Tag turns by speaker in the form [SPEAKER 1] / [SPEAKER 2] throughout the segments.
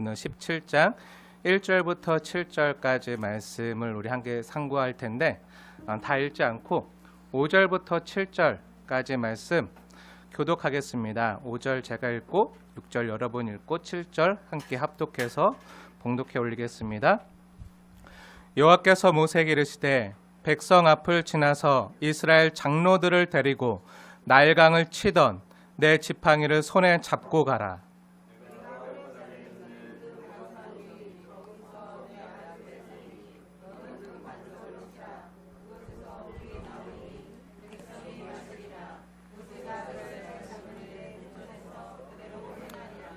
[SPEAKER 1] 오늘 17장 1절부터 7절까지 말씀을 우리 함께 상고할 텐데 다 읽지 않고 5절부터 7절까지 말씀 교독하겠습니다. 5절 제가 읽고 6절 여러분 읽고 7절 함께 합독해서 봉독해 올리겠습니다. 여호와께서 모세에게 이르시되 백성 앞을 지나서 이스라엘 장로들을 데리고 나일강을 치던 내 지팡이를 손에 잡고 가라.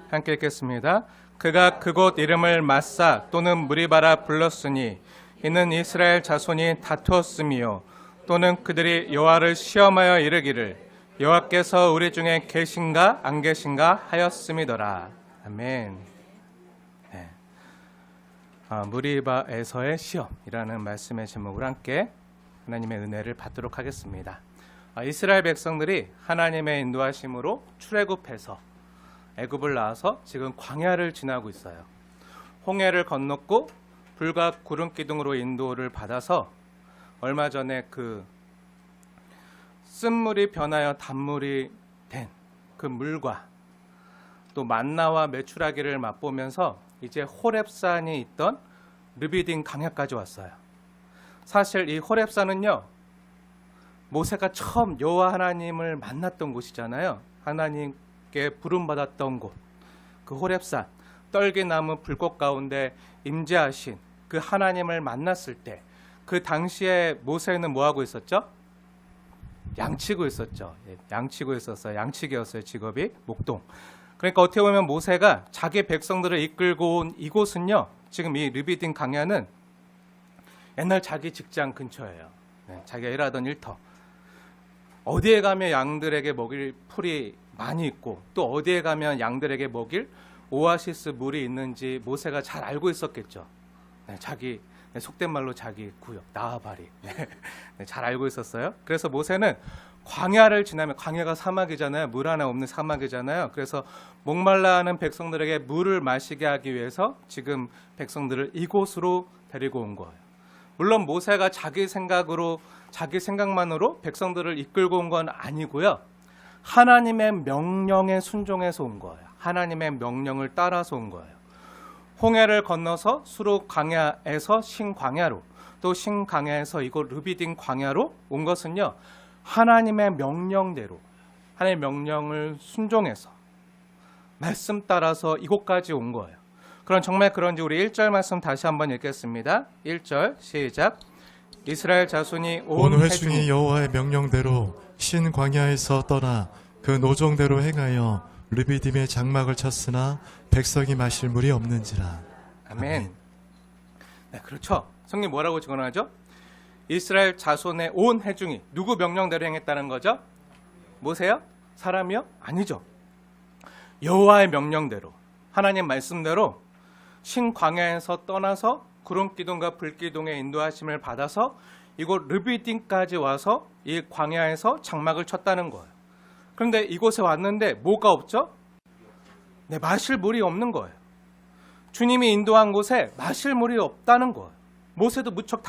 [SPEAKER 1] 함께 읽겠습니다. 그가 그곳 이름을 마사 또는 무리바라 불렀으니 이는 이스라엘 자손이 다투었음이요 또는 그들이 여호와를 시험하여 이르기를 여호와께서 우리 중에 계신가 안 계신가 하였음이더라. 아멘. 네. 무리바에서의 시험이라는 말씀의 제목으로 함께 하나님의 은혜를 받도록 하겠습니다. 이스라엘 백성들이 하나님의 인도하심으로 출애굽해서 애굽을 나와서 지금 광야를 지나고 있어요. 홍해를 건넜고 불과 구름 기둥으로 인도를 받아서 얼마 전에 그 쓴물이 변하여 단물이 된 그 물과 또 만나와 메추라기를 맛보면서 이제 호렙산이 있던 르비딘 강야까지 왔어요. 사실 이 호렙산은요, 모세가 처음 여호와 하나님을 만났던 곳이잖아요. 하나님께 부름받았던 곳, 그 호렙산, 떨기나무 불꽃 가운데 임재하신 그 하나님을 만났을 때 그 당시에 모세는 뭐하고 있었죠? 양치고 있었죠. 양치고 있었어요. 양치기였어요. 직업이 목동. 그러니까 어떻게 보면 모세가 자기 백성들을 이끌고 온 이곳은요, 지금 이 르비딘 강야는 옛날 자기 직장 근처예요. 자기가 일하던 일터. 어디에 가면 양들에게 먹일 풀이 많이 있고 또 어디에 가면 양들에게 먹일 오아시스 물이 있는지 모세가 잘 알고 있었겠죠. 자기 속된 말로 자기 구역 나아바리 잘 알고 있었어요. 그래서 모세는 광야를 지나면, 광야가 사막이잖아요. 물 하나 없는 사막이잖아요. 그래서 목말라하는 백성들에게 물을 마시게 하기 위해서 지금 백성들을 이곳으로 데리고 온 거예요. 물론 모세가 자기 생각만으로 백성들을 이끌고 온 건 아니고요. 하나님의 명령에 순종해서 온 거예요. 하나님의 명령을 따라서 온 거예요. 홍해를 건너서 수르 광야에서 신광야로, 또 신광야에서 이곳 르비딘 광야로 온 것은요, 하나님의 명령대로, 하나님의 명령을 순종해서 말씀 따라서 이곳까지 온 거예요. 그럼 정말 그런지 우리 1절 말씀 다시 한번 읽겠습니다. 1절 시작. 이스라엘 자손이 온
[SPEAKER 2] 회중이 여호와의 명령대로 신광야에서 떠나 그 노종대로 행하여 르비딤의 장막을 쳤으나 백성이 마실 물이 없는지라.
[SPEAKER 1] 아멘. 네, 그렇죠. 성경 뭐라고 증언하죠? 이스라엘 자손의 온 회중이 누구 명령대로 행했다는 거죠? 모세요? 사람이요? 아니죠. 여호와의 명령대로, 하나님 말씀대로 신광야에서 떠나서 구름기둥과 불기둥의 인도하심을 받아서 이곳 르비딤까지 와서 이 광야에서 장막을 쳤다는 거예요. 그런데 이곳에 왔는데 뭐가 없죠? 네, 마실 물이 없는 거예요. 주님이 인도한 곳에 마실 물이 없다는 거예요. 모세도 무척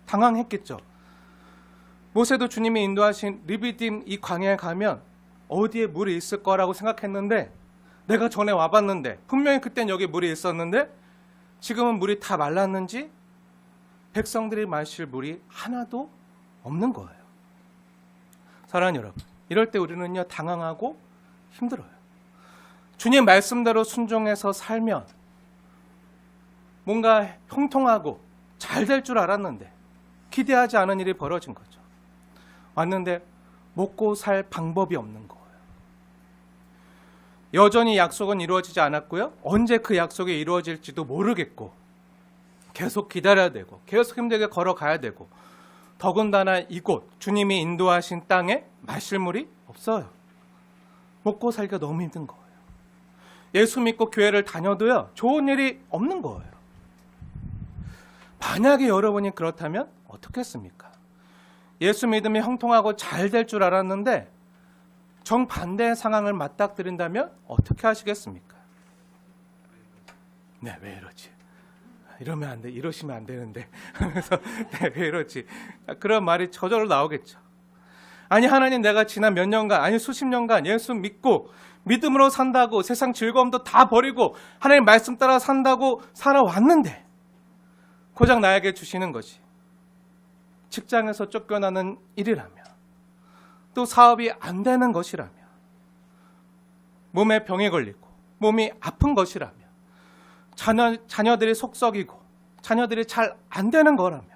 [SPEAKER 1] 당황했겠죠. 모세도 주님이 인도하신 르비딤 이 광야에 가면 어디에 물이 있을 거라고 생각했는데, 내가 전에 와봤는데 분명히 그땐 여기 물이 있었는데 지금은 물이 다 말랐는지 백성들이 마실 물이 하나도 없는 거예요. 사랑하는 여러분, 이럴 때 우리는요, 당황하고 힘들어요. 주님 말씀대로 순종해서 살면 뭔가 형통하고 잘 될 줄 알았는데 기대하지 않은 일이 벌어진 거죠. 왔는데 먹고 살 방법이 없는 거예요. 여전히 약속은 이루어지지 않았고요. 언제 그 약속이 이루어질지도 모르겠고 계속 기다려야 되고 계속 힘들게 걸어가야 되고, 더군다나 이곳 주님이 인도하신 땅에 마실 물이 없어요. 먹고 살기가 너무 힘든 거예요. 예수 믿고 교회를 다녀도요, 좋은 일이 없는 거예요. 만약에 여러분이 그렇다면 어떻겠습니까? 예수 믿음이 형통하고 잘 될 줄 알았는데 정반대의 상황을 맞닥뜨린다면 어떻게 하시겠습니까? 네, 왜 이러지? 이러면 안 돼, 이러시면 안 되는데 하면서 네, 왜 이러지? 그런 말이 저절로 나오겠죠. 아니 하나님, 내가 지난 몇 년간, 아니 수십 년간 예수 믿고 믿음으로 산다고 세상 즐거움도 다 버리고 하나님 말씀 따라 산다고 살아왔는데 고작 나에게 주시는 것이 직장에서 쫓겨나는 일이라며, 또 사업이 안 되는 것이라며, 몸에 병에 걸리고 몸이 아픈 것이라며, 자녀들이 속썩이고 자녀들이 잘 안 되는 거라며,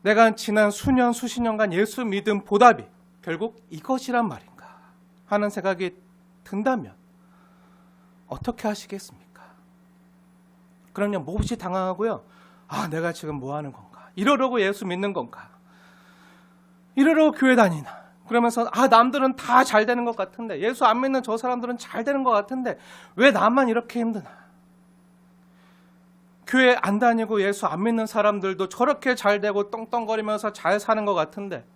[SPEAKER 1] 내가 지난 수년 수십 년간 예수 믿은 보답이 결국 이것이란 말인가 하는 생각이 든다면 어떻게 하시겠습니까? 그럼요, 몹시 당황하고요. 아, 내가 지금 뭐 하는 건가? 이러려고 예수 믿는 건가? 이러려고 교회 다니나? 그러면서 아, 남들은 다 잘 되는 것 같은데, 예수 안 믿는 저 사람들은 잘 되는 것 같은데 왜 나만 이렇게 힘드나? 교회 안 다니고 예수 안 믿는 사람들도 저렇게 잘 되고 떵떵거리면서 잘 사는 것 같은데,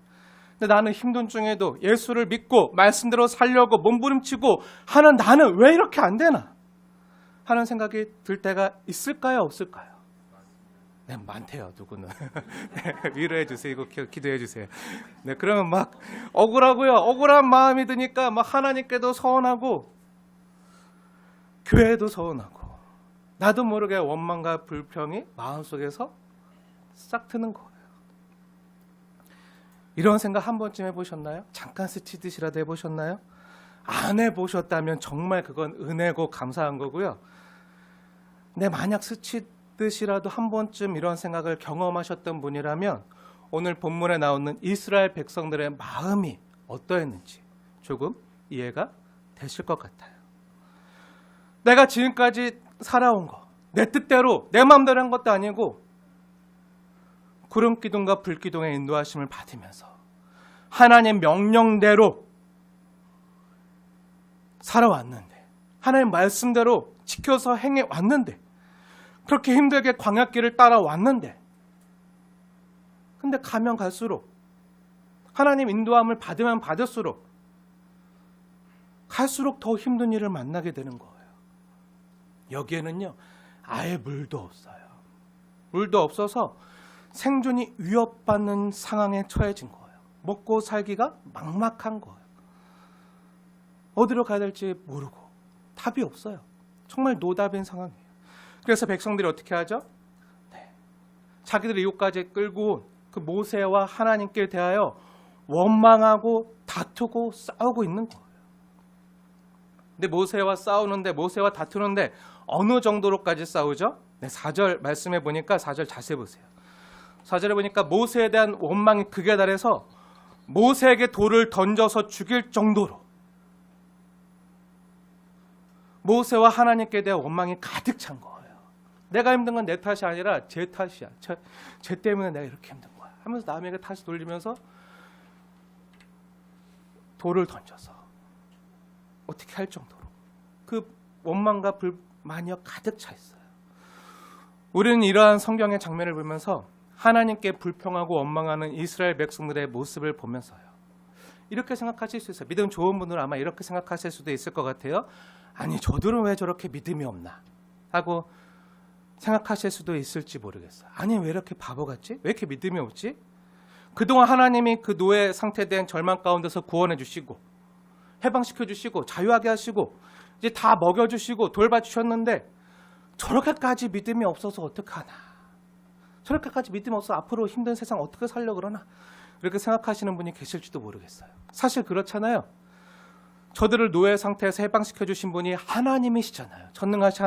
[SPEAKER 1] 근데 나는 힘든 중에도 예수를 믿고 말씀대로 살려고 몸부림치고 하는 나는 왜 이렇게 안 되나 하는 생각이 들 때가 있을까요, 없을까요? 네, 많대요, 누구는. 네, 위로해 주세요. 이거 기도해 주세요. 네, 그러면 막 억울하고요. 억울한 마음이 드니까 막 하나님께도 서운하고 교회도 서운하고 나도 모르게 원망과 불평이 마음속에서 싹 트는 거예요. 이런 생각 한 번쯤 해보셨나요? 잠깐 스치듯이라도 해보셨나요? 안 해보셨다면 정말 그건 은혜고 감사한 거고요. 근데 만약 스치듯이라도 한 번쯤 이런 생각을 경험하셨던 분이라면 오늘 본문에 나오는 이스라엘 백성들의 마음이 어떠했는지 조금 이해가 되실 것 같아요. 내가 지금까지 살아온 거, 내 뜻대로 내 마음대로 한 것도 아니고 구름 기둥과 불 기둥의 인도하심을 받으면서 하나님 명령대로 살아왔는데, 하나님 말씀대로 지켜서 행해 왔는데, 그렇게 힘들게 광야길을 따라왔는데, 근데 가면 갈수록 하나님 인도함을 받으면 받을수록 갈수록 더 힘든 일을 만나게 되는 거예요. 여기에는요, 아예 물도 없어요. 물도 없어서 생존이 위협받는 상황에 처해진 거예요. 먹고 살기가 막막한 거예요. 어디로 가야 될지 모르고 답이 없어요. 정말 노답인 상황이에요. 그래서 백성들이 어떻게 하죠? 네. 자기들이 이곳까지 끌고 온 그 모세와 하나님께 대하여 원망하고 다투고 싸우고 있는 거예요. 근데 모세와 다투는데 어느 정도로까지 싸우죠? 네, 4절 말씀해 보니까 4절 자세히 보세요. 4절에 보니까 모세에 대한 원망이 극에 달해서 모세에게 돌을 던져서 죽일 정도로 모세와 하나님께 대한 원망이 가득 찬 거예요. 내가 힘든 건 내 탓이 아니라 제 탓이야. 쟤 때문에 내가 이렇게 힘든 거야 하면서 남에게 탓을 돌리면서 돌을 던져서 어떻게 할 정도로 그 원망과 불만이 가득 차 있어요. 우리는 이러한 성경의 장면을 보면서 하나님께 불평하고 원망하는 이스라엘 백성들의 모습을 보면서요, 이렇게 생각하실 수 있어요. 믿음 좋은 분들은 아마 이렇게 생각하실 수도 있을 것 같아요. 아니, 저들은 왜 저렇게 믿음이 없나 하고 생각하실 수도 있을지 모르겠어요. 아니, 왜 이렇게 바보같지? 왜 이렇게 믿음이 없지? 그동안 하나님이 그 노예 상태된 절망 가운데서 구원해 주시고 해방시켜 주시고 자유하게 하시고 이제 다 먹여주시고 돌봐주셨는데 저렇게까지 믿음이 없어서 어떡하나, 저렇게까지 믿음이 없어서 앞으로 힘든 세상 어떻게 살려고 그러나, 이렇게 생각하시는 분이 계실지도 모르겠어요. 사실 그렇잖아요. 저들을 노예 상태에서 해방시켜 주신 분이 하나님이시잖아요. 전능하신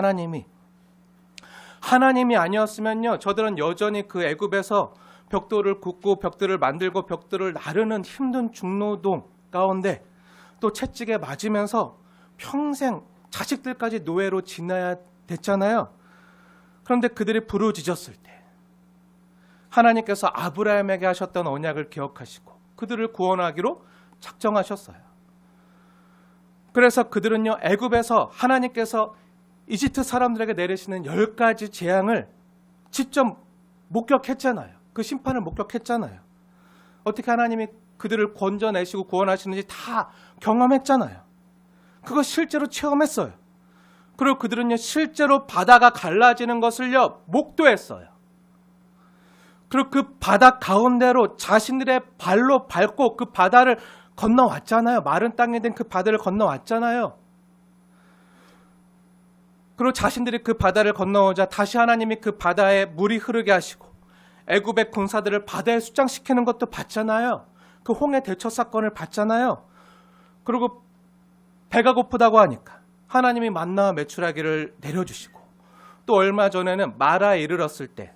[SPEAKER 1] 하나님이 아니었으면요, 저들은 여전히 그 애굽에서 벽돌을 굽고 벽들을 만들고 벽들을 나르는 힘든 중노동 가운데 또 채찍에 맞으면서 평생 자식들까지 노예로 지내야 됐잖아요. 그런데 그들이 부르짖었을 때 하나님께서 아브라함에게 하셨던 언약을 기억하시고 그들을 구원하기로 작정하셨어요. 그래서 그들은요, 애굽에서 하나님께서 이집트 사람들에게 내리시는 10가지 재앙을 직접 목격했잖아요. 그 심판을 목격했잖아요. 어떻게 하나님이 그들을 건져내시고 구원하시는지 다 경험했잖아요. 그거 실제로 체험했어요. 그리고 그들은요 실제로 바다가 갈라지는 것을요 목도했어요. 그리고 그 바다 가운데로 자신들의 발로 밟고 그 바다를 건너왔잖아요. 마른 땅에 된 그 바다를 건너왔잖아요. 그리고 자신들이 그 바다를 건너오자 다시 하나님이 그 바다에 물이 흐르게 하시고 애굽의 군사들을 바다에 수장시키는 것도 봤잖아요. 그 홍해 대처 사건을 봤잖아요. 그리고 배가 고프다고 하니까 하나님이 만나와 메추라기를 내려주시고 또 얼마 전에는 마라에 이르렀을 때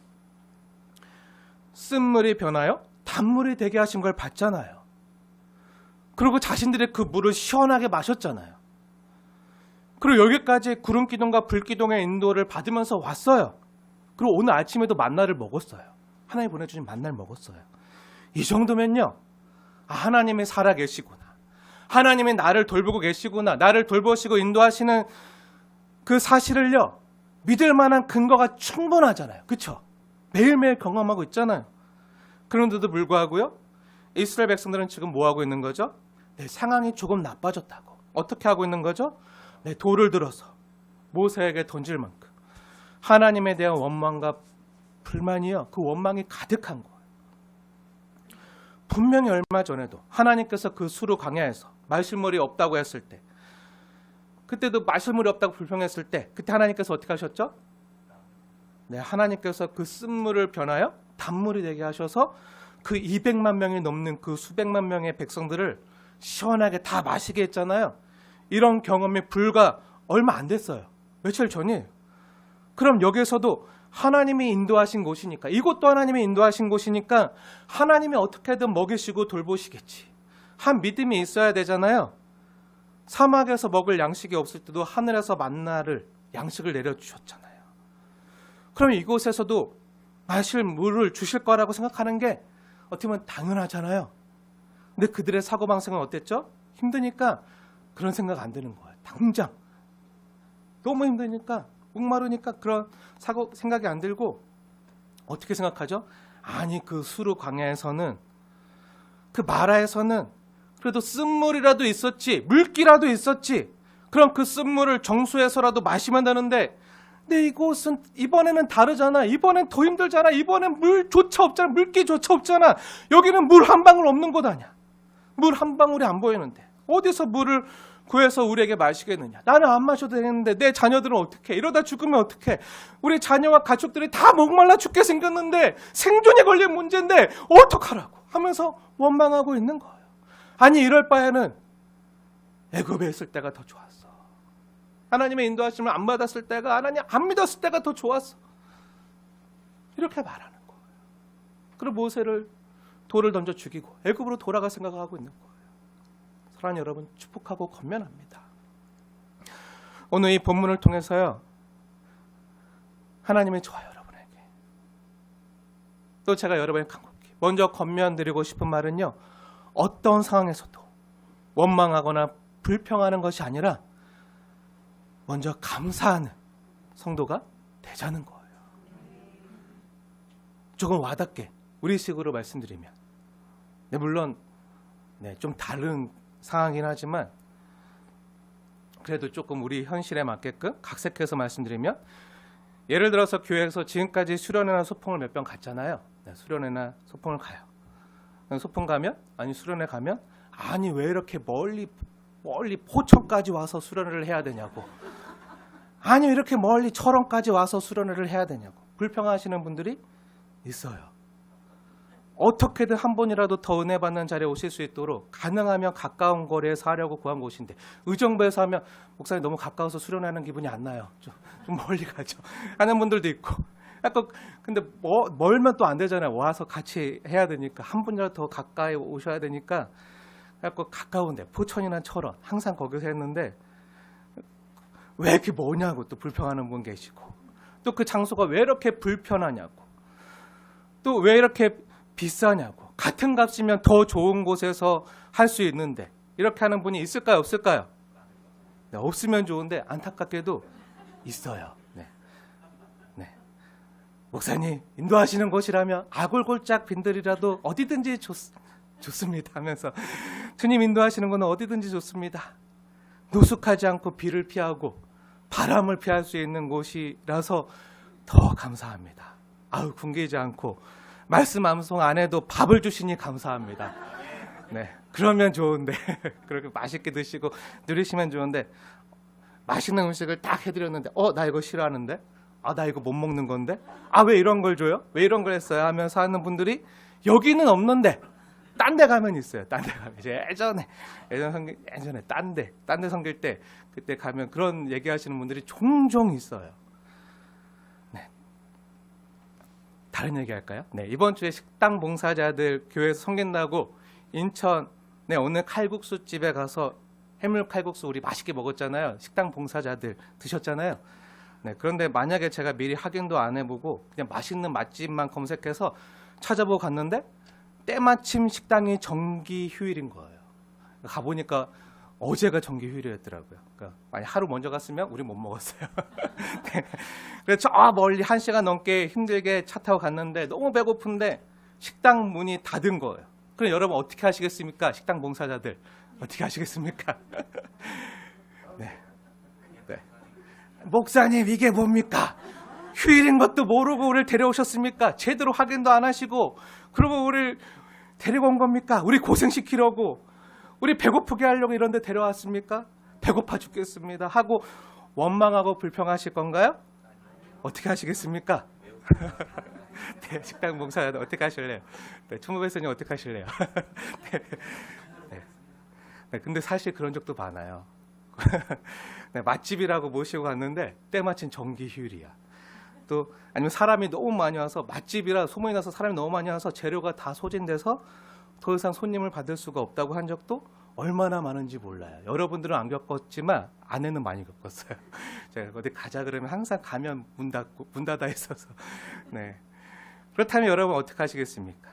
[SPEAKER 1] 쓴물이 변하여 단물이 되게 하신 걸 봤잖아요. 그리고 자신들이 그 물을 시원하게 마셨잖아요. 그리고 여기까지 구름기둥과 불기둥의 인도를 받으면서 왔어요. 그리고 오늘 아침에도 만나를 먹었어요. 하나님 보내주신 만나를 먹었어요. 이 정도면요. 아, 하나님이 살아계시구나. 하나님이 나를 돌보고 계시구나. 나를 돌보시고 인도하시는 그 사실을요. 믿을 만한 근거가 충분하잖아요. 그렇죠? 매일매일 경험하고 있잖아요. 그런데도 불구하고요. 이스라엘 백성들은 지금 뭐 하고 있는 거죠? 내 상황이 조금 나빠졌다고. 어떻게 하고 있는 거죠? 내 돌을 들어서 모세에게 던질 만큼 하나님에 대한 원망과 불만이요. 그 원망이 가득한 거예요. 분명히 얼마 전에도 하나님께서 그 수르 광야에서 마실물이 없다고 했을 때 그때도 마실물이 없다고 불평했을 때 그때 하나님께서 어떻게 하셨죠? 네, 하나님께서 그 쓴물을 변하여 단물이 되게 하셔서 그 200만 명이 넘는 그 수백만 명의 백성들을 시원하게 다 마시게 했잖아요. 이런 경험이 불과 얼마 안 됐어요. 며칠 전이에요. 그럼 여기에서도 하나님이 인도하신 곳이니까 이곳도 하나님이 인도하신 곳이니까 하나님이 어떻게든 먹이시고 돌보시겠지. 한 믿음이 있어야 되잖아요. 사막에서 먹을 양식이 없을 때도 하늘에서 만나를 양식을 내려주셨잖아요. 그럼 이곳에서도 마실 물을 주실 거라고 생각하는 게 어떻게 보면 당연하잖아요. 근데 그들의 사고방식은 어땠죠? 힘드니까 그런 생각 안 드는 거예요. 당장 너무 힘드니까 목마르니까 그런 생각이 안 들고 어떻게 생각하죠? 아니 그 수르 광야에서는 그 마라에서는 그래도 쓴물이라도 있었지 물기라도 있었지 그럼 그 쓴물을 정수해서라도 마시면 되는데 근데 이곳은 이번에는 다르잖아. 이번엔 더 힘들잖아. 이번엔 물조차 없잖아. 물기조차 없잖아. 여기는 물 한 방울 없는 곳 아니야. 물 한 방울이 안 보이는데 어디서 물을 구해서 우리에게 마시겠느냐. 나는 안 마셔도 되는데 내 자녀들은 어떻게 이러다 죽으면 어떻게 우리 자녀와 가족들이 다 목말라 죽게 생겼는데 생존에 걸린 문제인데 어떡하라고 하면서 원망하고 있는 거예요. 아니 이럴 바에는 애굽에 있을 때가 더 좋았어. 하나님의 인도하심을 안 받았을 때가 하나님 안 믿었을 때가 더 좋았어. 이렇게 말하는 거예요. 그리고 모세를 돌을 던져 죽이고 애굽으로 돌아갈 생각을 하고 있는 거예요. 사랑하는 여러분 축복하고 권면합니다. 오늘 이 본문을 통해서요. 하나님이 좋아요 여러분에게. 또 제가 여러분에게 간곡히 먼저 권면드리고 싶은 말은요. 어떤 상황에서도 원망하거나 불평하는 것이 아니라 먼저 감사하는 성도가 되자는 거예요. 조금 와닿게 우리식으로 말씀드리면 물론 좀 다른 상황이긴 하지만 그래도 조금 우리 현실에 맞게끔 각색해서 말씀드리면 예를 들어서 교회에서 지금까지 수련회나 소풍을 몇 번 갔잖아요. 수련회나 소풍을 가요. 소풍 가면 아니 수련회 가면 아니 왜 이렇게 멀리 포천까지 와서 수련회를 해야 되냐고 아니 왜 이렇게 멀리 철원까지 와서 수련회를 해야 되냐고 불평하시는 분들이 있어요. 어떻게든 한 번이라도 더 은혜 받는 자리에 오실 수 있도록 가능하면 가까운 거리에서 하려고 구한 곳인데 의정부에서 하면 목사님 너무 가까워서 수련하는 기분이 안 나요. 좀 멀리 가죠. 하는 분들도 있고 약간 근데 멀면 또 안 되잖아요. 와서 같이 해야 되니까 한 분이라도 더 가까이 오셔야 되니까 약간 가까운데 포천이나 철원 항상 거기서 했는데 왜 이렇게 뭐냐고 또 불평하는 분 계시고 또 그 장소가 왜 이렇게 불편하냐고 또 왜 이렇게 비싸냐고 같은 값이면 더 좋은 곳에서 할 수 있는데 이렇게 하는 분이 있을까요? 없을까요? 네, 없으면 좋은데 안타깝게도 있어요. 네. 목사님 인도하시는 곳이라면 아골골짝 빈들이라도 어디든지 좋습니다 하면서 주님 인도하시는 곳은 어디든지 좋습니다. 노숙하지 않고 비를 피하고 바람을 피할 수 있는 곳이라서 더 감사합니다. 아유, 굶기지 않고 말씀 암송 안 해도 밥을 주시니 감사합니다. 네, 그러면 좋은데 그렇게 맛있게 드시고 누리시면 좋은데 맛있는 음식을 딱 해드렸는데 나 이거 싫어하는데? 나 이거 못 먹는 건데? 왜 이런 걸 줘요? 왜 이런 걸 했어요? 하면서 하는 분들이 여기는 없는데 딴 데 가면 있어요. 딴 데 가면 이제 예전에 딴 데 섬길 때 그때 가면 그런 얘기하시는 분들이 종종 있어요. 네. 다른 얘기 할까요? 네, 이번 주에 식당 봉사자들 교회에서 섬긴다고 인천에 오늘 칼국수 집에 가서 해물 칼국수 우리 맛있게 먹었잖아요. 식당 봉사자들 드셨잖아요. 네, 그런데 만약에 제가 미리 확인도 안 해보고 그냥 맛있는 맛집만 검색해서 찾아보고 갔는데 때마침 식당이 정기 휴일인 거예요. 가보니까 어제가 정기 휴일이었더라고요. 그러니까 만약 하루 먼저 갔으면 우리 못 먹었어요. 네. 그래서 저 멀리 1시간 넘게 힘들게 차 타고 갔는데 너무 배고픈데 식당 문이 닫은 거예요. 그럼 여러분 어떻게 하시겠습니까? 식당 봉사자들 어떻게 하시겠습니까? 네. 네. 목사님 이게 뭡니까? 휴일인 것도 모르고 우리를 데려오셨습니까? 제대로 확인도 안 하시고 그러고 우리를 데리고 온 겁니까? 우리 고생시키려고 우리 배고프게 하려고 이런 데 데려왔습니까? 배고파 죽겠습니다 하고 원망하고 불평하실 건가요? 어떻게 하시겠습니까? 네, 식당 봉사자들 어떻게 하실래요? 네, 총무배선님 어떻게 하실래요? 네, 네. 네, 근데 사실 그런 적도 많아요. 네, 맛집이라고 모시고 갔는데 때마침 정기 휴일이야. 또 아니면 사람이 너무 많이 와서 맛집이라 소문이 나서 사람이 너무 많이 와서 재료가 다 소진돼서 더 이상 손님을 받을 수가 없다고 한 적도 얼마나 많은지 몰라요. 여러분들은 안 겪었지만 아내는 많이 겪었어요. 제가 어디 가자 그러면 항상 가면 문 닫아 있어서. 네. 그렇다면 여러분 어떻게 하시겠습니까?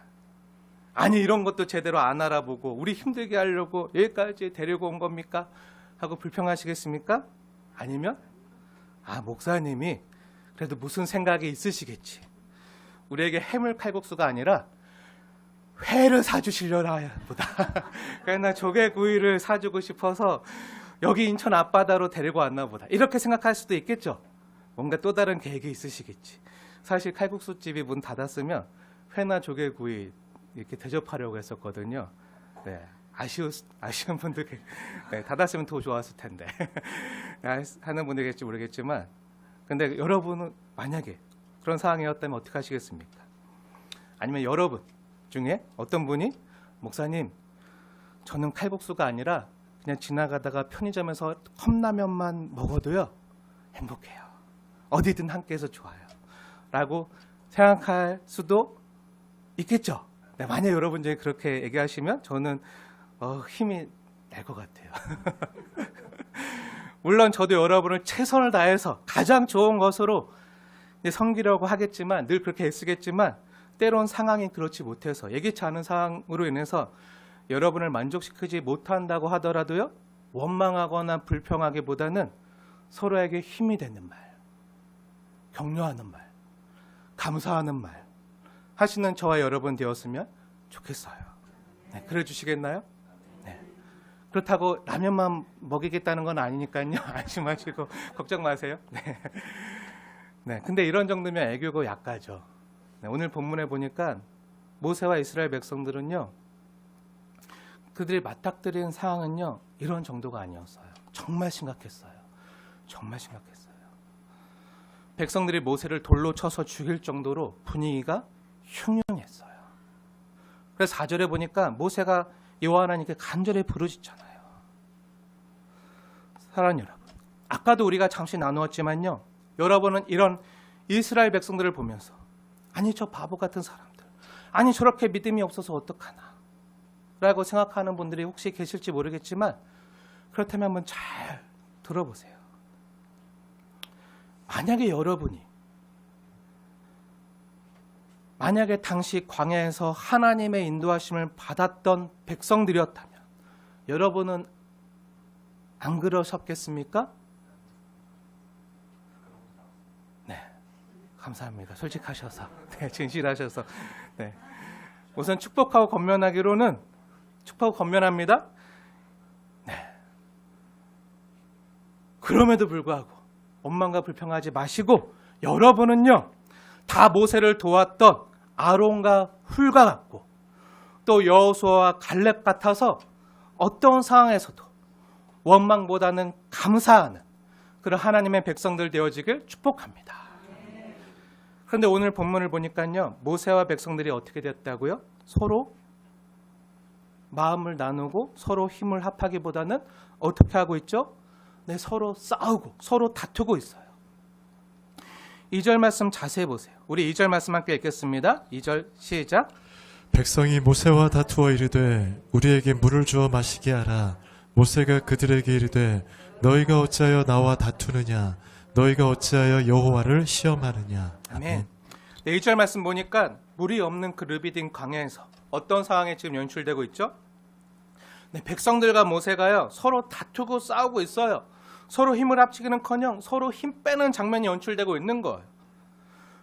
[SPEAKER 1] 아니 이런 것도 제대로 안 알아보고 우리 힘들게 하려고 여기까지 데리고 온 겁니까? 하고 불평하시겠습니까? 아니면 목사님이 그래도 무슨 생각이 있으시겠지. 우리에게 해물 칼국수가 아니라 회를 사주시려나 보다. 그러나 조개구이를 사주고 싶어서 여기 인천 앞바다로 데리고 왔나 보다. 이렇게 생각할 수도 있겠죠. 뭔가 또 다른 계획이 있으시겠지. 사실 칼국수집이 문 닫았으면 회나 조개구이 이렇게 대접하려고 했었거든요. 네, 아쉬운 분들 네, 닫았으면 더 좋았을 텐데 하는 분들겠지 모르겠지만 근데 여러분은 만약에 그런 상황이었다면 어떻게 하시겠습니까? 아니면 여러분 중에 어떤 분이 목사님 저는 칼국수가 아니라 그냥 지나가다가 편의점에서 컵라면만 먹어도요 행복해요. 어디든 함께해서 좋아요. 라고 생각할 수도 있겠죠. 네, 만약 여러분 중에 그렇게 얘기하시면 저는 힘이 날 것 같아요. 물론 저도 여러분을 최선을 다해서 가장 좋은 것으로 섬기려고 하겠지만 늘 그렇게 애쓰겠지만 때론 상황이 그렇지 못해서 예기치 않은 상황으로 인해서 여러분을 만족시키지 못한다고 하더라도요 원망하거나 불평하기보다는 서로에게 힘이 되는 말, 격려하는 말, 감사하는 말 하시는 저와 여러분 되었으면 좋겠어요. 네, 그래 주시겠나요? 네. 그렇다고 라면만 먹이겠다는 건 아니니까요. 안심하시고 걱정 마세요. 네. 네, 근데 이런 정도면 애교고 약가죠. 네, 오늘 본문에 보니까 모세와 이스라엘 백성들은요. 그들이 맞닥뜨린 상황은요. 이런 정도가 아니었어요. 정말 심각했어요. 정말 심각했어요. 백성들이 모세를 돌로 쳐서 죽일 정도로 분위기가 흉흉했어요. 그래서 4절에 보니까 모세가 여호와 하나님께 간절히 부르짖잖아요. 사랑하는 여러분, 아까도 우리가 잠시 나누었지만요. 여러분은 이런 이스라엘 백성들을 보면서 아니 저 바보 같은 사람들, 아니 저렇게 믿음이 없어서 어떡하나 라고 생각하는 분들이 혹시 계실지 모르겠지만 그렇다면 한번 잘 들어보세요. 만약에 당시 광야에서 하나님의 인도하심을 받았던 백성들이었다면 여러분은 안 그러셨겠습니까? 네, 감사합니다. 솔직하셔서, 네, 진실하셔서. 네. 우선 축복하고 권면하기로는 축복하고 권면합니다. 네. 그럼에도 불구하고 원망과 불평하지 마시고 여러분은요 다 모세를 도왔던 아론과 훌과 같고 또 여호수아와 갈렙 같아서 어떤 상황에서도 원망보다는 감사하는 그런 하나님의 백성들 되어지길 축복합니다. 그런데 오늘 본문을 보니까요 모세와 백성들이 어떻게 됐다고요? 서로 마음을 나누고 서로 힘을 합하기보다는 어떻게 하고 있죠? 네, 서로 싸우고 서로 다투고 있어요. 2절 말씀 자세히 보세요. 우리 2절 말씀 함께 읽겠습니다. 2절 시작.
[SPEAKER 2] 백성이 모세와 다투어 이르되 우리에게 물을 주어 마시게 하라. 모세가 그들에게 이르되 너희가 어찌하여 나와 다투느냐? 너희가 어찌하여 여호와를 시험하느냐?
[SPEAKER 1] 아멘. 네, 2절 말씀 보니까 물이 없는 그 르비딘 광야에서 어떤 상황이 지금 연출되고 있죠? 네, 백성들과 모세가요 서로 다투고 싸우고 있어요. 서로 힘을 합치기는커녕 서로 힘 빼는 장면이 연출되고 있는 거예요.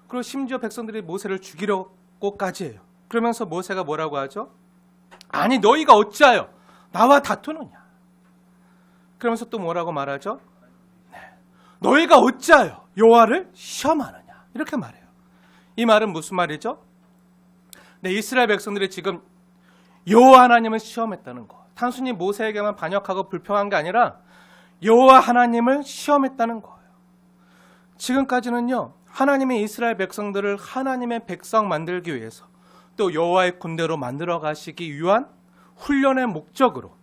[SPEAKER 1] 그리고 심지어 백성들이 모세를 죽이려고까지 해요. 그러면서 모세가 뭐라고 하죠? 아니 너희가 어찌하여 나와 다투느냐? 그러면서 또 뭐라고 말하죠? 네, 너희가 어찌하여 여호와를 시험하느냐? 이렇게 말해요. 이 말은 무슨 말이죠? 네, 이스라엘 백성들이 지금 여호와 하나님을 시험했다는 거. 단순히 모세에게만 반역하고 불평한 게 아니라 여호와 하나님을 시험했다는 거예요. 지금까지는요 하나님이 이스라엘 백성들을 하나님의 백성 만들기 위해서 또 여호와의 군대로 만들어 가시기 위한 훈련의 목적으로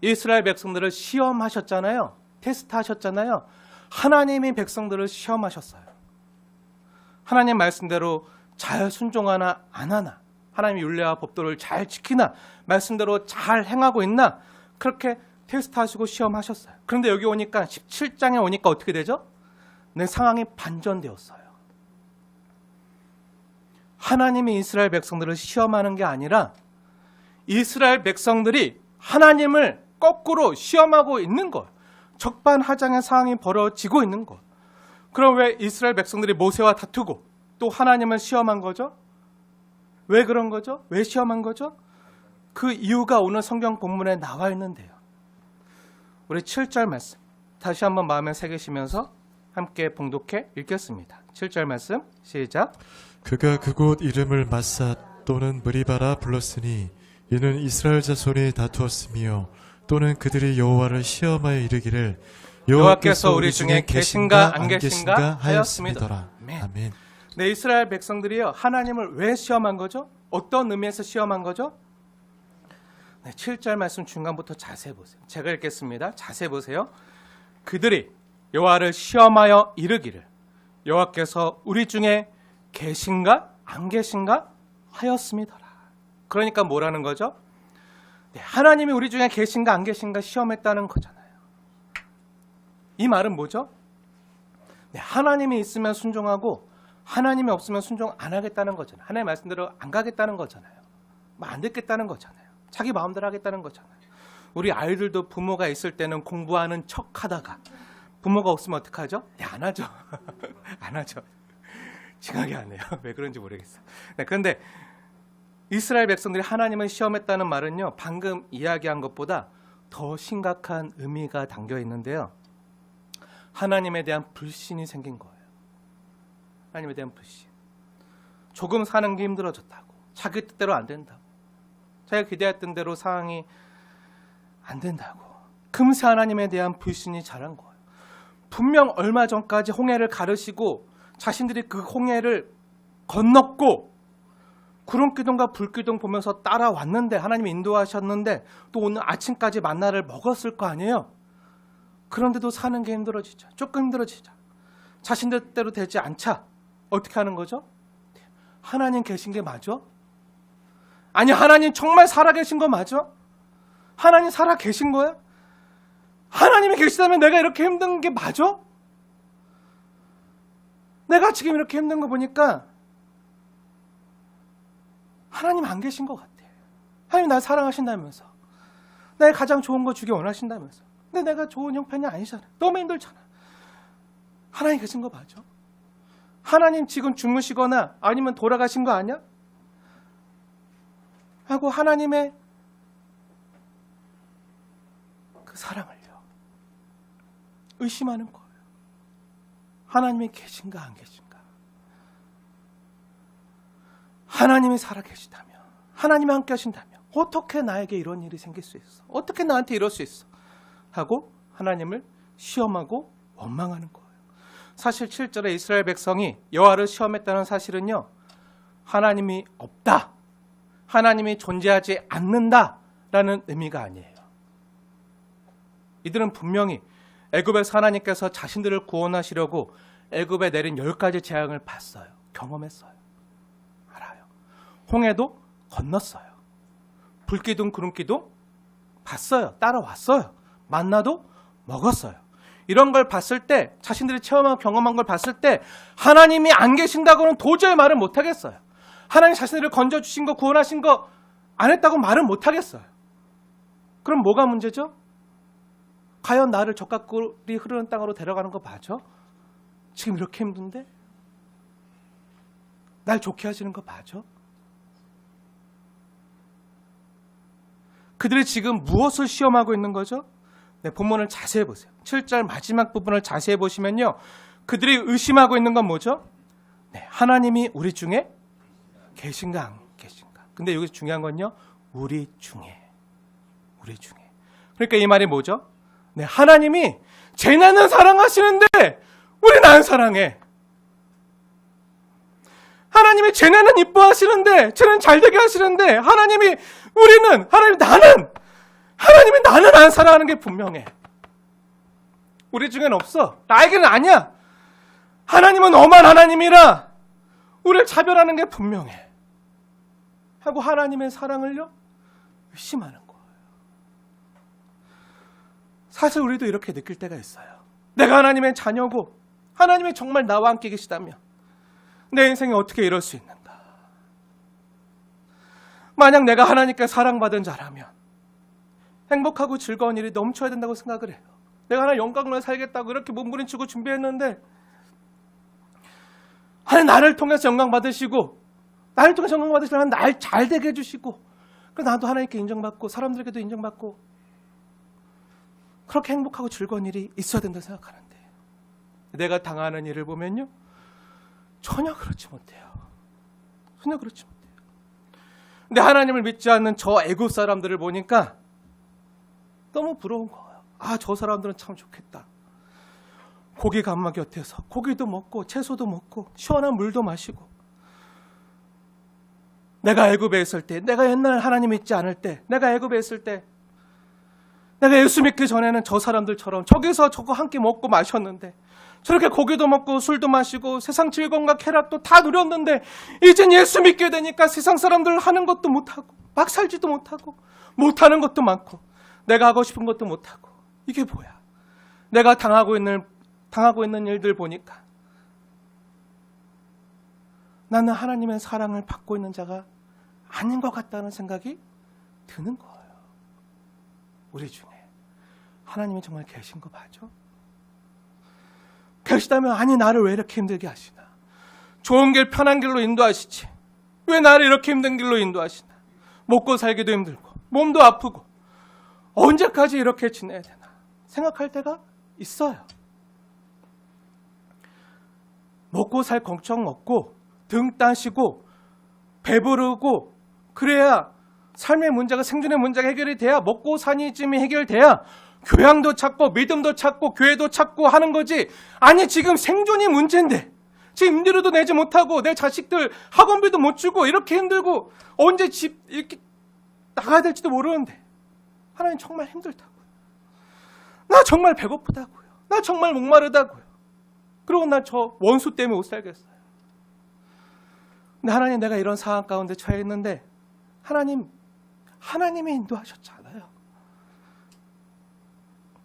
[SPEAKER 1] 이스라엘 백성들을 시험하셨잖아요. 테스트하셨잖아요. 하나님이 백성들을 시험하셨어요. 하나님 말씀대로 잘 순종하나 안 하나, 하나님의 율례와 법도를 잘 지키나, 말씀대로 잘 행하고 있나, 그렇게 테스트하시고 시험하셨어요. 그런데 여기 오니까 17장에 오니까 어떻게 되죠? 내 상황이 반전되었어요. 하나님이 이스라엘 백성들을 시험하는 게 아니라 이스라엘 백성들이 하나님을 거꾸로 시험하고 있는 거예요. 적반하장의 상황이 벌어지고 있는 거예요. 그럼 왜 이스라엘 백성들이 모세와 다투고 또 하나님을 시험한 거죠? 왜 그런 거죠? 왜 시험한 거죠? 그 이유가 오늘 성경 본문에 나와 있는데요. 우리 7절 말씀 다시 한번 마음에 새기시면서 함께 봉독해 읽겠습니다. 7절 말씀 시작.
[SPEAKER 2] 그가 그곳 이름을 마사 또는 무리바라 불렀으니 이는 이스라엘 자손이 다투었으며 또는 그들이 여호와를 시험하여 이르기를
[SPEAKER 1] 여호와께서 우리 중에 계신가 안 계신가 하였음이더라.
[SPEAKER 2] 아멘.
[SPEAKER 1] 네, 이스라엘 백성들이요 하나님을 왜 시험한 거죠? 어떤 의미에서 시험한 거죠? 네, 7절 말씀 중간부터 자세히 보세요. 제가 읽겠습니다. 자세히 보세요. 그들이 여호와를 시험하여 이르기를 여호와께서 우리 중에 계신가 안 계신가 하였음이더라. 그러니까 뭐라는 거죠? 네, 하나님이 우리 중에 계신가 안 계신가 시험했다는 거잖아요. 이 말은 뭐죠? 네, 하나님이 있으면 순종하고 하나님이 없으면 순종 안 하겠다는 거잖아요. 하나님의 말씀대로 안 가겠다는 거잖아요. 안 듣겠다는 거잖아요. 자기 마음대로 하겠다는 거잖아요. 우리 아이들도 부모가 있을 때는 공부하는 척 하다가 부모가 없으면 어떡하죠? 네, 안 하죠. 안 하죠. 징하게 안 해요. 왜 그런지 모르겠어요. 네, 그런데 이스라엘 백성들이 하나님을 시험했다는 말은요, 방금 이야기한 것보다 더 심각한 의미가 담겨 있는데요. 하나님에 대한 불신이 생긴 거예요. 하나님에 대한 불신. 조금 사는 게 힘들어졌다고. 자기 뜻대로 안 된다고. 자기가 기대했던 대로 상황이 안 된다고. 금세 하나님에 대한 불신이 자란 거예요. 분명 얼마 전까지 홍해를 가르시고 자신들이 그 홍해를 건넜고 구름기둥과 불기둥 보면서 따라왔는데 하나님이 인도하셨는데 또 오늘 아침까지 만나를 먹었을 거 아니에요. 그런데도 사는 게 힘들어지자. 조금 힘들어지자. 자신들 뜻대로 되지 않자. 어떻게 하는 거죠? 하나님 계신 게 맞아? 아니 하나님 정말 살아계신 거 맞아? 하나님 살아계신 거야? 하나님이 계시다면 내가 이렇게 힘든 게 맞아? 내가 지금 이렇게 힘든 거 보니까 하나님 안 계신 것 같아. 하나님 날 사랑하신다면서 내 가장 좋은 거 주기 원하신다면서 근데 내가 좋은 형편이 아니잖아. 너무 힘들잖아. 하나님 계신 거 맞아? 하나님 지금 주무시거나 아니면 돌아가신 거 아니야? 하고 하나님의 그 사랑을요 의심하는 거예요. 하나님이 계신가 안 계신가? 하나님이 살아계시다면, 하나님이 함께 하신다면 어떻게 나에게 이런 일이 생길 수 있어? 어떻게 나한테 이럴 수 있어? 하고 하나님을 시험하고 원망하는 거예요. 사실 7절에 이스라엘 백성이 여호와를 시험했다는 사실은요, 하나님이 없다, 하나님이 존재하지 않는다라는 의미가 아니에요. 이들은 분명히 애굽에서 하나님께서 자신들을 구원하시려고 애굽에 내린 10가지 재앙을 봤어요. 경험했어요. 알아요. 홍해도 건넜어요. 불기둥 구름기둥 봤어요. 따라왔어요. 만나도 먹었어요. 이런 걸 봤을 때, 자신들이 체험하고 경험한 걸 봤을 때 하나님이 안 계신다고는 도저히 말을 못하겠어요. 하나님 자신들을 건져주신 거, 구원하신 거 안 했다고 말은 못하겠어요. 그럼 뭐가 문제죠? 과연 나를 젖가꿀이 흐르는 땅으로 데려가는 거 맞아? 지금 이렇게 힘든데? 날 좋게 하시는 거 맞아? 그들이 지금 무엇을 시험하고 있는 거죠? 네, 본문을 자세히 보세요. 7절 마지막 부분을 자세히 보시면요, 그들이 의심하고 있는 건 뭐죠? 네, 하나님이 우리 중에 계신가 안 계신가? 근데 여기서 중요한 건요, 우리 중에. 그러니까 이 말이 뭐죠? 네, 하나님이 쟤네는 사랑하시는데 우리는 안 사랑해. 하나님이 쟤네는 이뻐하시는데, 쟤는 잘되게 하시는데, 하나님이 나는 안 사랑하는 게 분명해. 우리 중엔 없어. 나에게는 아니야. 하나님은 엄한 하나님이라 우리를 차별하는 게 분명해. 하고 하나님의 사랑을요, 의심하는 거예요. 사실 우리도 이렇게 느낄 때가 있어요. 내가 하나님의 자녀고 하나님이 정말 나와 함께 계시다면 내 인생이 어떻게 이럴 수 있는가? 만약 내가 하나님께 사랑받은 자라면 행복하고 즐거운 일이 넘쳐야 된다고 생각을 해요. 내가 하나 영광으로 살겠다고 이렇게 몸부림치고 준비했는데, 하나님 나를 통해서 영광 받으시고, 나를 통해서 영광 받으시면 날 잘되게 해주시고, 그래서 나도 하나님께 인정받고 사람들에게도 인정받고, 그렇게 행복하고 즐거운 일이 있어야 된다고 생각하는데, 내가 당하는 일을 보면요, 전혀 그렇지 못해요. 전혀 그렇지 못해요. 근데 하나님을 믿지 않는 저 애굽 사람들을 보니까 너무 부러운 거예요. 아, 저 사람들은 참 좋겠다. 고기 감마 곁에서 고기도 먹고 채소도 먹고 시원한 물도 마시고, 내가 애굽에 있을 때, 내가 옛날 하나님 믿지 않을 때, 내가 애굽에 있을 때, 내가 예수 믿기 전에는 저 사람들처럼 저기서 저거 함께 먹고 마셨는데, 저렇게 고기도 먹고 술도 마시고 세상 즐거움과 쾌락도 다 누렸는데, 이젠 예수 믿게 되니까 세상 사람들 하는 것도 못하고 막 살지도 못하고 못하는 것도 많고 내가 하고 싶은 것도 못하고, 이게 뭐야? 내가 당하고 있는 일들 보니까 나는 하나님의 사랑을 받고 있는 자가 아닌 것 같다는 생각이 드는 거예요. 우리 중에 하나님이 정말 계신 거 맞아? 계시다면, 아니 나를 왜 이렇게 힘들게 하시나? 좋은 길, 편한 길로 인도하시지 왜 나를 이렇게 힘든 길로 인도하시나? 먹고 살기도 힘들고 몸도 아프고 언제까지 이렇게 지내야 되나 생각할 때가 있어요. 먹고 살 걱정 없고 등 따시고 배부르고 그래야 삶의 문제가, 생존의 문제가 해결이 돼야, 먹고 사니쯤이 해결돼야 교양도 찾고 믿음도 찾고 교회도 찾고 하는 거지. 아니 지금 생존이 문제인데 지금 임대료도 내지 못하고 내 자식들 학원비도 못 주고 이렇게 힘들고 언제 집 이렇게 나가야 될지도 모르는데 하나님 정말 힘들다고요. 나 정말 배고프다고요. 나 정말 목마르다고요. 그리고 나 저 원수 때문에 못 살겠어요. 근데 하나님, 내가 이런 상황 가운데 처해 있는데 하나님이 인도하셨잖아요.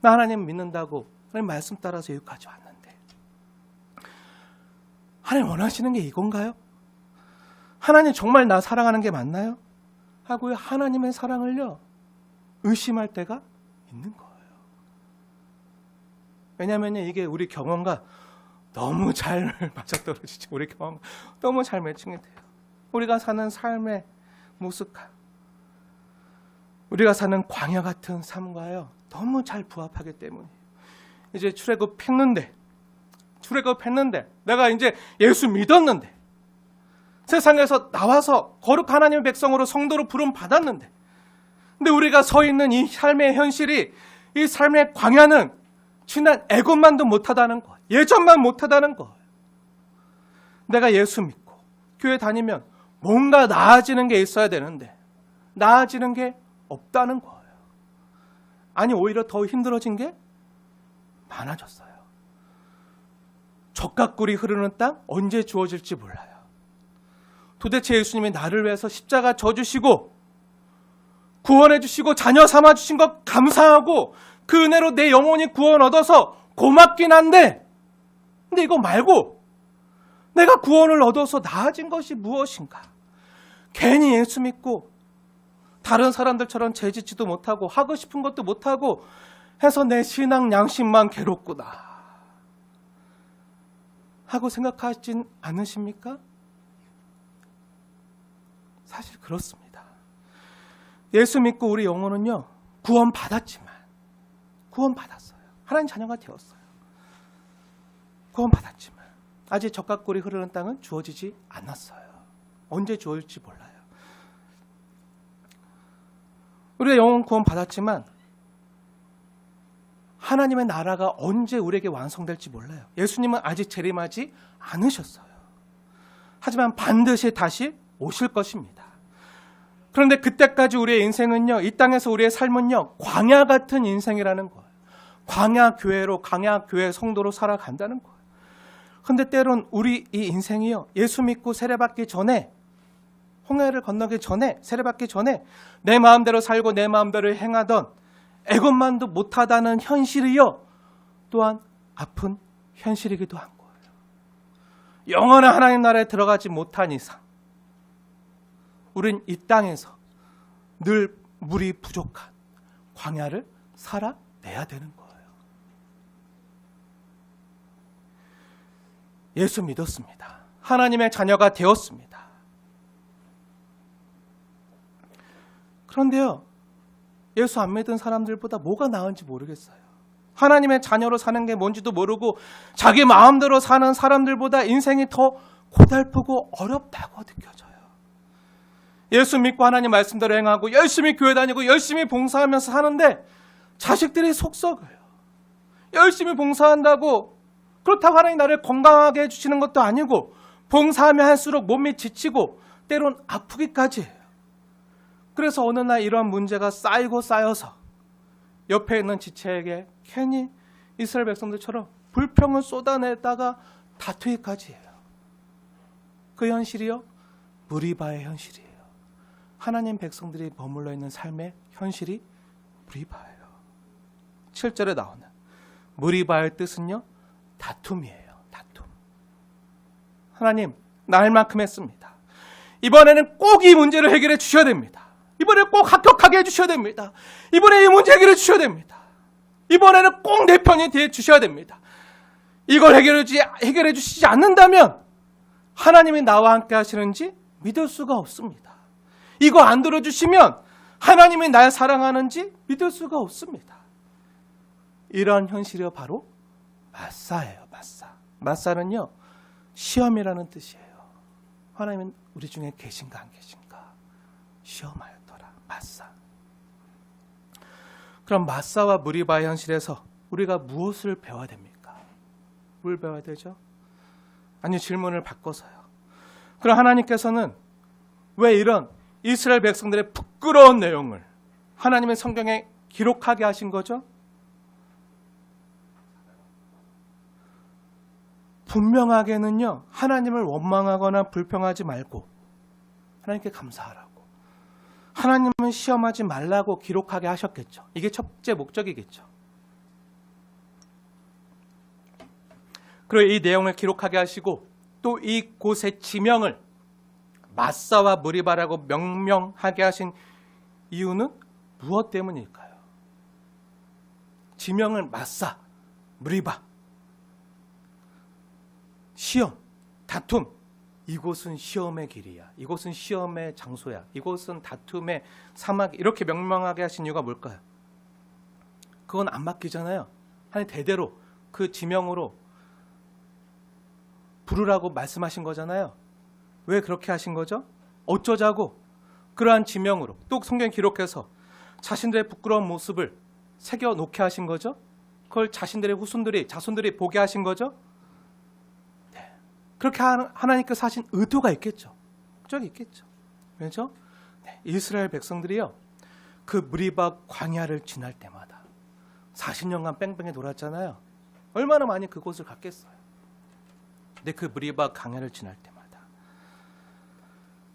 [SPEAKER 1] 나 하나님 믿는다고 하나님 말씀 따라서 여기까지 왔는데 하나님 원하시는 게 이건가요? 하나님 정말 나 사랑하는 게 맞나요? 하고 하나님의 사랑을요 의심할 때가 있는 거예요. 왜냐하면 이게 우리 경험과 너무 잘 맞아떨어지죠. 우리 경험 너무 잘 매칭이 돼요. 우리가 사는 삶의 모습과 우리가 사는 광야 같은 삶과요 너무 잘 부합하기 때문이에요. 이제 출애굽했는데 출애굽했는데, 내가 이제 예수 믿었는데, 세상에서 나와서 거룩 하나님의 백성으로 성도로 부름 받았는데, 근데 우리가 서 있는 이 삶의 현실이, 이 삶의 광야는 지난 애굽만도 못하다는 거예요. 예전만 못하다는 거예요. 내가 예수 믿고 교회 다니면 뭔가 나아지는 게 있어야 되는데 나아지는 게 없다는 거예요. 아니, 오히려 더 힘들어진 게 많아졌어요. 적각꿀이 흐르는 땅 언제 주어질지 몰라요. 도대체 예수님이 나를 위해서 십자가 져주시고 구원해 주시고 자녀 삼아 주신 것 감사하고 그 은혜로 내 영혼이 구원 얻어서 고맙긴 한데, 근데 이거 말고 내가 구원을 얻어서 나아진 것이 무엇인가? 괜히 예수 믿고 다른 사람들처럼 죄짓지도 못하고 하고 싶은 것도 못하고 해서 내 신앙 양심만 괴롭구나 하고 생각하진 않으십니까? 사실 그렇습니다. 예수 믿고 우리 영혼은요, 구원받았지만, 구원받았어요. 하나님 자녀가 되었어요. 구원받았지만 아직 적각골이 흐르는 땅은 주어지지 않았어요. 언제 주어질지 몰라요. 우리가 영혼 구원받았지만 하나님의 나라가 언제 우리에게 완성될지 몰라요. 예수님은 아직 재림하지 않으셨어요. 하지만 반드시 다시 오실 것입니다. 그런데 그때까지 우리의 인생은요, 이 땅에서 우리의 삶은요, 광야 같은 인생이라는 거예요. 광야 교회로, 광야 교회 성도로 살아간다는 거예요. 그런데 때론 우리 이 인생이요, 예수 믿고 세례받기 전에, 홍해를 건너기 전에, 세례받기 전에 내 마음대로 살고 내 마음대로 행하던 애것만도 못하다는 현실이요, 또한 아픈 현실이기도 한 거예요. 영원한 하나님 나라에 들어가지 못한 이상 우린 이 땅에서 늘 물이 부족한 광야를 살아내야 되는 거예요. 예수 믿었습니다. 하나님의 자녀가 되었습니다. 그런데요, 예수 안 믿은 사람들보다 뭐가 나은지 모르겠어요. 하나님의 자녀로 사는 게 뭔지도 모르고 자기 마음대로 사는 사람들보다 인생이 더 고달프고 어렵다고 느껴져요. 예수 믿고 하나님 말씀대로 행하고 열심히 교회 다니고 열심히 봉사하면서 사는데 자식들이 속 썩어요. 열심히 봉사한다고 그렇다고 하나님 나를 건강하게 해주시는 것도 아니고 봉사하면 할수록 몸이 지치고 때론 아프기까지 해요. 그래서 어느 날 이러한 문제가 쌓이고 쌓여서 옆에 있는 지체에게 괜히 이스라엘 백성들처럼 불평을 쏟아내다가 다투기까지 해요. 그 현실이요, 무리바의 현실이에요. 하나님 백성들이 머물러 있는 삶의 현실이 무리바예요. 7절에 나오는 무리바의 뜻은요, 다툼이에요. 다툼. 하나님, 나 할 만큼 했습니다. 이번에는 꼭 이 문제를 해결해 주셔야 됩니다. 이번에 꼭 합격하게 해주셔야 됩니다. 이번에 이 문제 해결해 주셔야 됩니다. 이번에는 꼭 내 편이 돼 주셔야 됩니다. 이걸 해결해 주시지 않는다면 하나님이 나와 함께 하시는지 믿을 수가 없습니다. 이거 안 들어주시면 하나님이 날 사랑하는지 믿을 수가 없습니다. 이런 현실이 바로 마사예요. 마사. 마사는요, 시험이라는 뜻이에요. 하나님은 우리 중에 계신가 안 계신가 시험하였더라. 마사. 그럼 마사와 무리바의 현실에서 우리가 무엇을 배워야 됩니까? 뭘 배워야 되죠? 아니, 질문을 바꿔서요. 그럼 하나님께서는 왜 이런 이스라엘 백성들의 부끄러운 내용을 하나님의 성경에 기록하게 하신 거죠? 분명하게는요, 하나님을 원망하거나 불평하지 말고 하나님께 감사하라고, 하나님은 시험하지 말라고 기록하게 하셨겠죠. 이게 첫째 목적이겠죠. 그리고 이 내용을 기록하게 하시고 또 이곳의 지명을 마사와 무리바라고 명명하게 하신 이유는 무엇 때문일까요? 지명을 마사, 무리바, 시험, 다툼. 이곳은 시험의 길이야. 이곳은 시험의 장소야. 이곳은 다툼의 사막. 이렇게 명명하게 하신 이유가 뭘까요? 그건 안 바뀌잖아요. 하나님 대대로 그 지명으로 부르라고 말씀하신 거잖아요. 왜 그렇게 하신 거죠? 어쩌자고 그러한 지명으로 또 성경 기록해서 자신들의 부끄러운 모습을 새겨놓게 하신 거죠? 그걸 자신들의 후손들이 자손들이 보게 하신 거죠? 네. 그렇게 하나님께서 하신 의도가 있겠죠. 목적이 있겠죠. 왜죠? 네. 이스라엘 백성들이요, 그 무리바 광야를 지날 때마다 40년간 뺑뺑이 돌았잖아요. 얼마나 많이 그곳을 갔겠어요. 근데 그 무리바 광야를 지날 때마다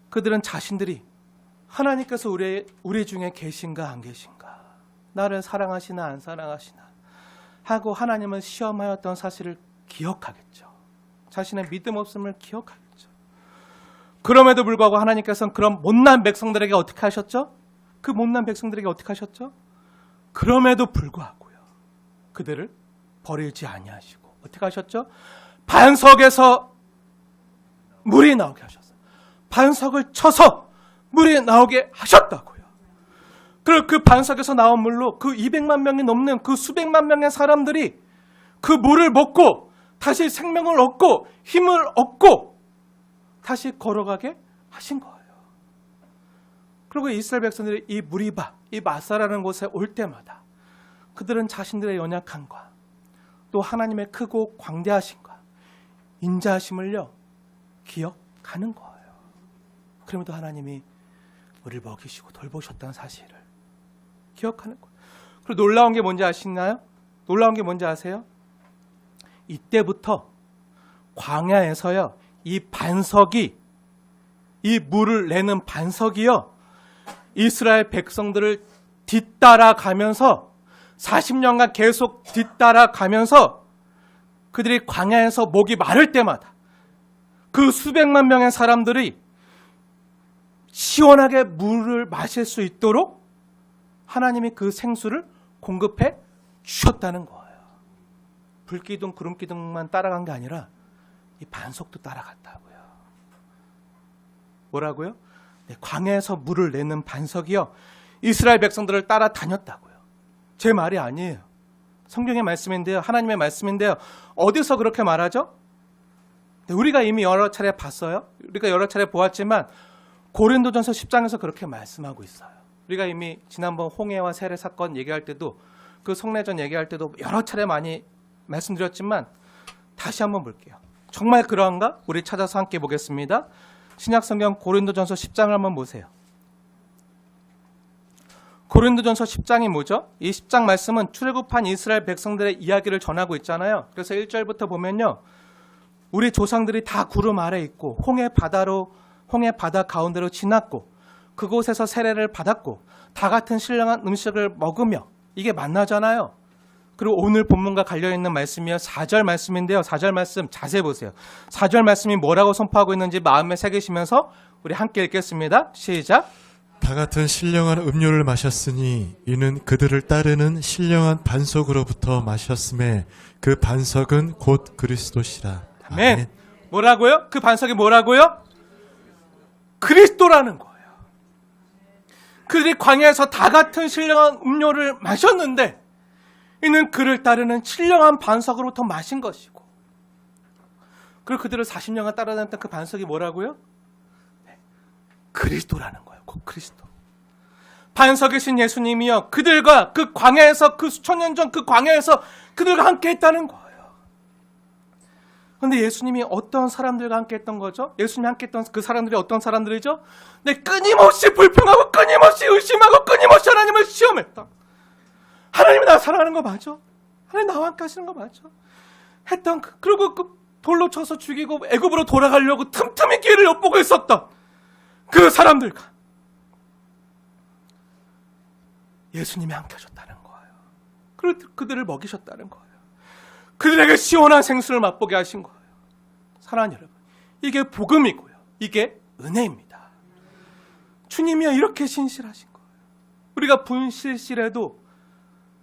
[SPEAKER 1] 그들은 자신들이 하나님께서 우리 중에 계신가 안 계신가, 나를 사랑하시나 안 사랑하시나 하고 하나님을 시험하였던 사실을 기억하겠죠. 자신의 믿음 없음을 기억하겠죠. 그럼에도 불구하고 하나님께서는 그런 못난 백성들에게 어떻게 하셨죠? 그 못난 백성들에게 어떻게 하셨죠? 그럼에도 불구하고요, 그들을 버리지 아니하시고 어떻게 하셨죠? 반석에서 물이 나오게 하셨어요. 반석을 쳐서 물이 나오게 하셨다고요. 그리고 그 반석에서 나온 물로 그 200만 명이 넘는 그 수백만 명의 사람들이 그 물을 먹고 다시 생명을 얻고 힘을 얻고 다시 걸어가게 하신 거예요. 그리고 이스라엘 백성들이 이 무리바, 이 마사라는 곳에 올 때마다 그들은 자신들의 연약함과 또 하나님의 크고 광대하심과 인자하심을요 기억하는 거예요. 그럼에도 하나님이 우리를 먹이시고 돌보셨다는 사실을 기억하는 거예요. 그리고 놀라운 게 뭔지 아시나요? 놀라운 게 뭔지 아세요? 이때부터 광야에서요, 이 반석이, 이 물을 내는 반석이요, 이스라엘 백성들을 뒤따라 가면서 40년간 계속 뒤따라 가면서 그들이 광야에서 목이 마를 때마다 그 수백만 명의 사람들이 시원하게 물을 마실 수 있도록 하나님이 그 생수를 공급해 주셨다는 거예요. 불기둥 구름기둥만 따라간 게 아니라 이 반석도 따라갔다고요. 뭐라고요? 네, 광야에서 물을 내는 반석이요, 이스라엘 백성들을 따라다녔다고요. 제 말이 아니에요. 성경의 말씀인데요, 하나님의 말씀인데요. 어디서 그렇게 말하죠? 네, 우리가 이미 여러 차례 봤어요. 우리가 여러 차례 보았지만 고린도전서 10장에서 그렇게 말씀하고 있어요. 우리가 이미 지난번 홍해와 세례 사건 얘기할 때도, 그 성례전 얘기할 때도 여러 차례 많이 말씀드렸지만 다시 한번 볼게요. 정말 그러한가? 우리 찾아서 함께 보겠습니다. 신약성경 고린도전서 10장을 한번 보세요. 고린도전서 10장이 뭐죠? 이 10장 말씀은 출애굽한 이스라엘 백성들의 이야기를 전하고 있잖아요. 그래서 1절부터 보면요, 우리 조상들이 다 구름 아래 있고 홍해 바다 가운데로 지났고 그곳에서 세례를 받았고 다 같은 신령한 음식을 먹으며, 이게 만나잖아요. 그리고 오늘 본문과 관련있는 말씀이요, 4절 말씀인데요. 4절 말씀 자세히 보세요. 4절 말씀이 뭐라고 선포하고 있는지 마음에 새기시면서 우리 함께 읽겠습니다. 시작.
[SPEAKER 2] 다 같은 신령한 음료를 마셨으니 이는 그들을 따르는 신령한 반석으로부터 마셨음에 그 반석은 곧 그리스도시라.
[SPEAKER 1] 아멘. 뭐라고요? 그 반석이 뭐라고요? 그리스도라는 거예요. 그들이 광야에서 다 같은 신령한 음료를 마셨는데 이는 그를 따르는 신령한 반석으로부터 마신 것이고, 그리고 그들을 40년간 따라다녔던 그 반석이 뭐라고요? 네, 그리스도라는 거예요. 곧 그리스도. 반석이신 예수님이요, 그들과 그 광야에서, 그 수천 년 전 그 광야에서 그들과 함께 했다는 거예요. 그런데 예수님이 어떤 사람들과 함께 했던 거죠? 예수님이 함께 했던 그 사람들이 어떤 사람들이죠? 네, 끊임없이 불평하고 끊임없이 의심하고 끊임없이 하나님을 시험했다. 하나님이 나 사랑하는 거 맞아? 하나님 나와 함께 하시는 거 맞아? 했던 그리고 그 돌로 쳐서 죽이고 애굽으로 돌아가려고 틈틈이 기회를 엿보고 있었던 그 사람들과 예수님이 함께 하셨다는 거예요. 그리고 그들을 먹이셨다는 거예요. 그들에게 시원한 생수를 맛보게 하신 거예요. 사랑하는 여러분, 이게 복음이고요, 이게 은혜입니다. 주님이요, 이렇게 신실하신 거예요. 우리가 분실실해도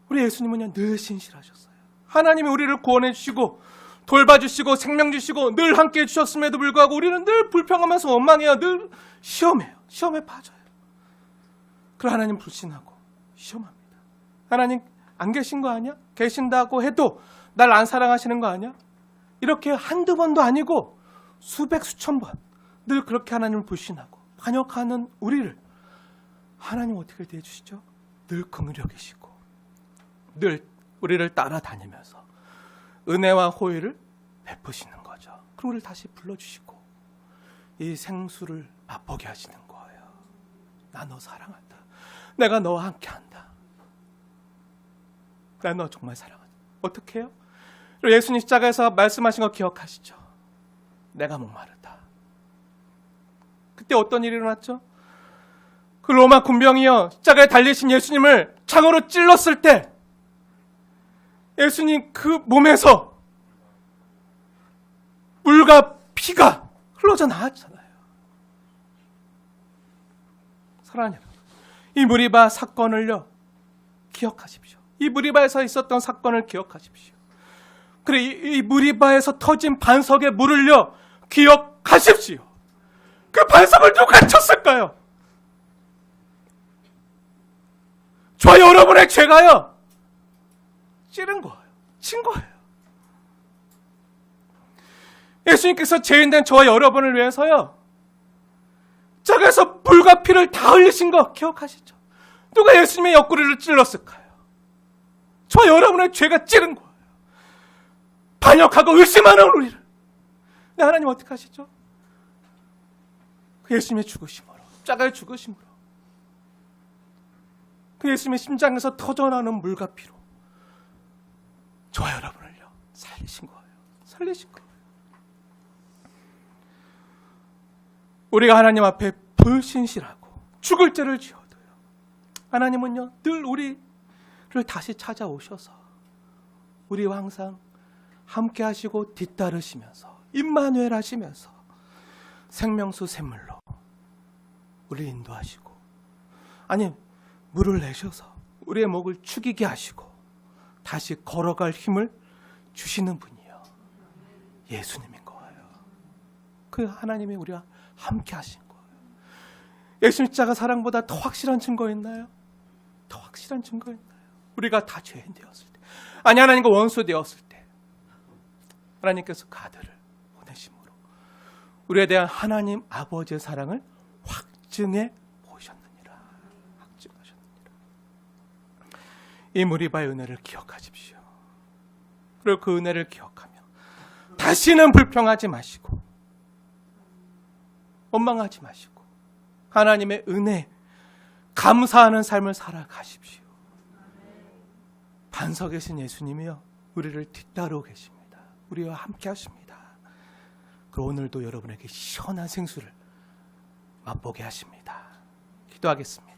[SPEAKER 1] 우리 예수님은요 늘 신실하셨어요. 하나님이 우리를 구원해 주시고 돌봐주시고 생명 주시고 늘 함께 해주셨음에도 불구하고 우리는 늘 불평하면서 원망해요. 늘 시험해요. 시험에 빠져요. 그리고 하나님 불신하고 시험합니다. 하나님 안 계신 거 아니야? 계신다고 해도 날 안 사랑하시는 거 아니야? 이렇게 한두 번도 아니고 수백 수천 번 늘 그렇게 하나님을 불신하고 반역하는 우리를 하나님 어떻게 대해주시죠? 늘 긍휼히 여기시고 늘 우리를 따라다니면서 은혜와 호의를 베푸시는 거죠. 그리고 우리를 다시 불러주시고 이 생수를 맛보게 하시는 거예요. 나 너 사랑한다. 내가 너와 함께한다. 나 너 정말 사랑한다. 어떻게 해요? 예수님 십자가에서 말씀하신 거 기억하시죠? 내가 목마르다. 그때 어떤 일이 일어났죠? 그 로마 군병이요, 십자가에 달리신 예수님을 창으로 찔렀을 때 예수님 그 몸에서 물과 피가 흘러져 나왔잖아요. 사랑하는 여러분, 이 무리바 사건을요 기억하십시오. 이 무리바에서 있었던 사건을 기억하십시오. 그래, 이 무리바에서 터진 반석의 물을요 기억하십시오. 그 반석을 누가 쳤을까요? 저와 여러분의 죄가요 찌른 거예요. 친 거예요. 예수님께서 죄인된 저와 여러분을 위해서요 십자가에서 물과 피를 다 흘리신 거 기억하시죠? 누가 예수님의 옆구리를 찔렀을까요? 저와 여러분의 죄가 찌른 거예요. 반역하고 의심하는 우리를. 근데 하나님 어떻게 하시죠? 그 예수님의 죽으심으로, 십자가의 죽으심으로, 그 예수님의 심장에서 터져나오는 물과 피로 저와 여러분을요 살리신 거예요. 살리신 거예요. 우리가 하나님 앞에 불신실하고 죽을 죄를 지어도요 하나님은요 늘 우리를 다시 찾아오셔서 우리와 항상 함께 하시고 뒤따르시면서 임마누엘 하시면서 생명수 샘물로 우리를 인도하시고, 아니 물을 내셔서 우리의 목을 축이게 하시고 다시 걸어갈 힘을 주시는 분이요 예수님인 거예요. 그 하나님이 우리와 함께 하신 거예요. 예수님 십자가 사랑보다 더 확실한 증거 있나요? 더 확실한 증거 있나요? 우리가 다 죄인 되었을 때, 아니 하나님과 원수 되었을 때 하나님께서 그 아들을 보내심으로 우리에 대한 하나님 아버지의 사랑을 확증해 보셨느니라. 확증하셨느니라. 이 무리바의 은혜를 기억하십시오. 그리고 그 은혜를 기억하며 다시는 불평하지 마시고 원망하지 마시고 하나님의 은혜 감사하는 삶을 살아가십시오. 반석에 계신 예수님이요 우리를 뒤따르고 계십니다. 우리와 함께 하십니다. 그리고 오늘도 여러분에게 시원한 생수를 맛보게 하십니다. 기도하겠습니다.